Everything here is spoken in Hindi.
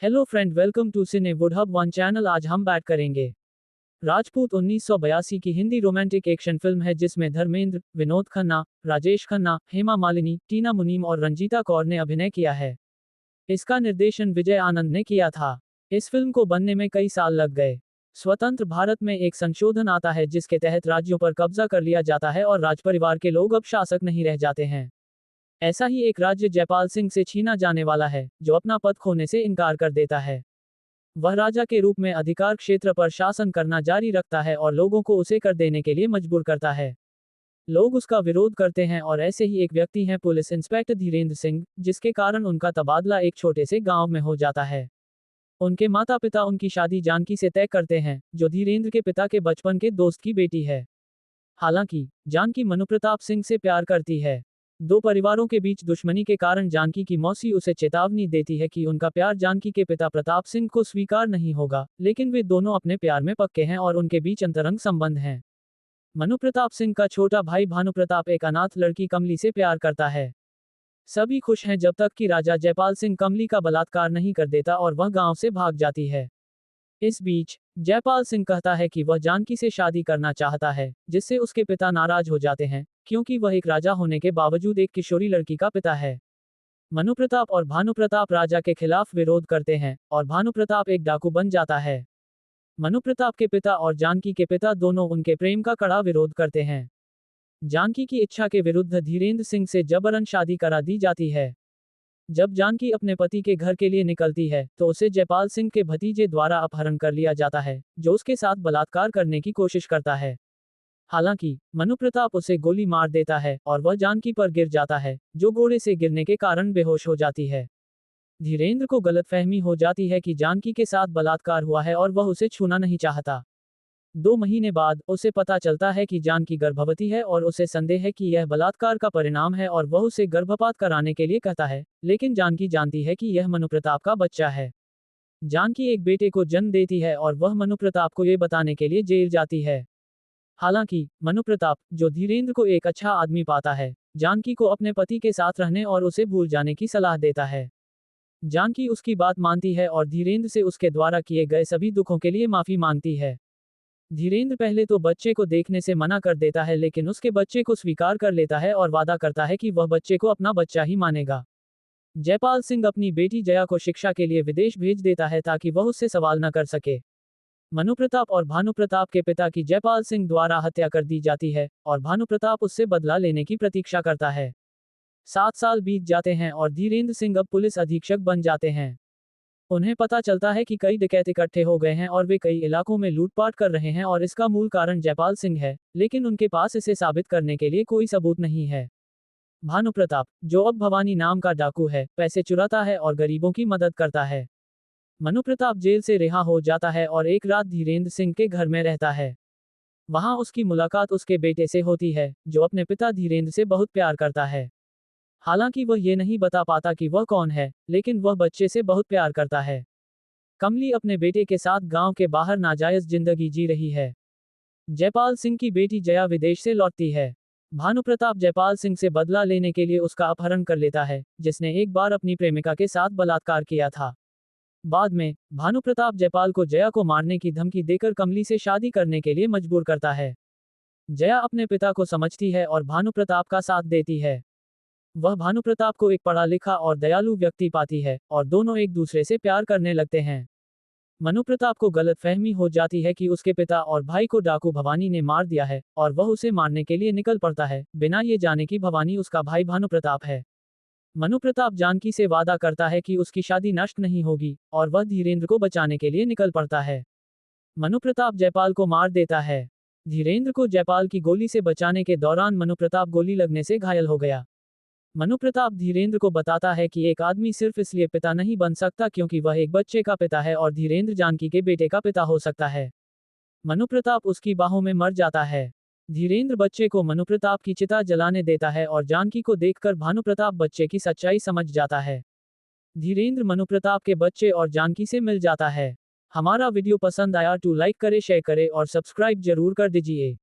Hello friend, welcome to cine woodhub one channel. आज हम बात करेंगे राजपूत 1982 की हिंदी रोमांटिक एक्शन फिल्म है जिसमें धर्मेंद्र, विनोद खन्ना, राजेश खन्ना, हेमा मालिनी, टीना मुनीम और रंजीता कौर ने अभिनय किया है। इसका निर्देशन विजय आनंद ने किया था। इस फिल्म को बनने में कई साल लग गए। स्वतंत्र भारत में एक संशोधन आता है जिसके तहत राज्यों पर कब्जा कर लिया जाता है और राजपरिवार के लोग अब शासक नहीं रह जाते हैं। ऐसा ही एक राज्य जयपाल सिंह से छीना जाने वाला है, जो अपना पद खोने से इनकार कर देता है। वह राजा के रूप में अधिकार क्षेत्र पर शासन करना जारी रखता है और लोगों को उसे कर देने के लिए मजबूर करता है। लोग उसका विरोध करते हैं और ऐसे ही एक व्यक्ति हैं पुलिस इंस्पेक्टर धीरेन्द्र सिंह, जिसके कारण उनका तबादला एक छोटे से गांव में हो जाता है। उनके माता पिता उनकी शादी जानकी से तय करते हैं, जो धीरेन्द्र के पिता के बचपन के दोस्त की बेटी है। हालांकि जानकी मनुप्रताप सिंह से प्यार करती है। दो परिवारों के बीच दुश्मनी के कारण जानकी की मौसी उसे चेतावनी देती है कि उनका प्यार जानकी के पिता प्रताप सिंह को स्वीकार नहीं होगा, लेकिन वे दोनों अपने प्यार में पक्के हैं और उनके बीच अंतरंग संबंध हैं। मनुप्रताप सिंह का छोटा भाई भानुप्रताप एक अनाथ लड़की कमली से प्यार करता है। सभी खुश हैं जब तक कि राजा जयपाल सिंह कमली का बलात्कार नहीं कर देता और वह गांव से भाग जाती है। इस बीच जयपाल सिंह कहता है कि वह जानकी से शादी करना चाहता है, जिससे उसके पिता नाराज हो जाते हैं, क्योंकि वह एक राजा होने के बावजूद एक किशोरी लड़की का पिता है। मनुप्रताप और भानुप्रताप राजा के खिलाफ विरोध करते हैं और भानुप्रताप एक डाकू बन जाता है। मनुप्रताप के पिता और जानकी के पिता दोनों उनके प्रेम का कड़ा विरोध करते हैं। जानकी की इच्छा के विरुद्ध धीरेन्द्र सिंह से जबरन शादी करा दी जाती है। जब जानकी अपने पति के घर के लिए निकलती है तो उसे जयपाल सिंह के भतीजे द्वारा अपहरण कर लिया जाता है, जो उसके साथ बलात्कार करने की कोशिश करता है। हालांकि मनुप्रताप उसे गोली मार देता है और वह जानकी पर गिर जाता है, जो घोड़े से गिरने के कारण बेहोश हो जाती है। धीरेन्द्र को गलतफहमी हो जाती है कि जानकी के साथ बलात्कार हुआ है और वह उसे छूना नहीं चाहता। 2 महीने बाद उसे पता चलता है कि जानकी गर्भवती है और उसे संदेह है कि यह बलात्कार का परिणाम है और वह उसे गर्भपात कराने के लिए कहता है, लेकिन जानकी जानती है कि यह मनुप्रताप का बच्चा है। जानकी एक बेटे को जन्म देती है और वह मनुप्रताप को ये बताने के लिए जेल जाती है। हालांकि मनुप्रताप, जो धीरेन्द्र को एक अच्छा आदमी पाता है, जानकी को अपने पति के साथ रहने और उसे भूल जाने की सलाह देता है। जानकी उसकी बात मानती है और धीरेन्द्र से उसके द्वारा किए गए सभी दुखों के लिए माफी मांगती है। धीरेन्द्र पहले तो बच्चे को देखने से मना कर देता है, लेकिन उसके बच्चे को स्वीकार कर लेता है और वादा करता है कि वह बच्चे को अपना बच्चा ही मानेगा। जयपाल सिंह अपनी बेटी जया को शिक्षा के लिए विदेश भेज देता है ताकि वह उससे सवाल न कर सके। मनुप्रताप और भानुप्रताप के पिता की जयपाल सिंह द्वारा हत्या कर दी जाती है और भानुप्रताप उससे बदला लेने की प्रतीक्षा करता है। 7 साल बीत जाते हैं और धीरेन्द्र सिंह अब पुलिस अधीक्षक बन जाते हैं। उन्हें पता चलता है कि कई डकैत इकट्ठे हो गए हैं और वे कई इलाकों में लूटपाट कर रहे हैं और इसका मूल कारण जयपाल सिंह है, लेकिन उनके पास इसे साबित करने के लिए कोई सबूत नहीं है। भानुप्रताप, जो अब भवानी नाम का डाकू है, पैसे चुराता है और गरीबों की मदद करता है। मनुप्रताप जेल से रिहा हो जाता है और एक रात धीरेन्द्र सिंह के घर में रहता है। वहां उसकी मुलाकात उसके बेटे से होती है, जो अपने पिता धीरेन्द्र से बहुत प्यार करता है। हालांकि वह ये नहीं बता पाता कि वह कौन है, लेकिन वह बच्चे से बहुत प्यार करता है। कमली अपने बेटे के साथ गांव के बाहर नाजायज जिंदगी जी रही है। जयपाल सिंह की बेटी जया विदेश से लौटती है। भानुप्रताप जयपाल सिंह से बदला लेने के लिए उसका अपहरण कर लेता है, जिसने एक बार अपनी प्रेमिका के साथ बलात्कार किया था। बाद में भानुप्रताप जयपाल को जया को मारने की धमकी देकर कमली से शादी करने के लिए मजबूर करता है। जया अपने पिता को समझती है और भानुप्रताप का साथ देती है। वह भानुप्रताप को एक पढ़ा लिखा और दयालु व्यक्ति पाती है और दोनों एक दूसरे से प्यार करने लगते हैं। मनुप्रताप को गलतफहमी हो जाती है कि उसके पिता और भाई को डाकू भवानी ने मार दिया है और वह उसे मारने के लिए निकल पड़ता है, बिना ये जाने कि भवानी उसका भाई भानुप्रताप है। मनुप्रताप जानकी से वादा करता है कि उसकी शादी नष्ट नहीं होगी और वह धीरेन्द्र को बचाने के लिए निकल पड़ता है। मनुप्रताप जयपाल को मार देता है। धीरेन्द्र को जयपाल की गोली से बचाने के दौरान मनुप्रताप गोली लगने से घायल हो गया। मनुप्रताप धीरेन्द्र को बताता है कि एक आदमी सिर्फ इसलिए पिता नहीं बन सकता क्योंकि वह एक बच्चे का पिता है और धीरेन्द्र जानकी के बेटे का पिता हो सकता है। मनुप्रताप उसकी बाहों में मर जाता है। धीरेन्द्र बच्चे को मनुप्रताप की चिता जलाने देता है और जानकी को देखकर भानुप्रताप बच्चे की सच्चाई समझ जाता है। धीरेन्द्र मनुप्रताप के बच्चे और जानकी से मिल जाता है। हमारा वीडियो पसंद आया तो लाइक करे, शेयर करे और सब्सक्राइब जरूर कर दीजिए।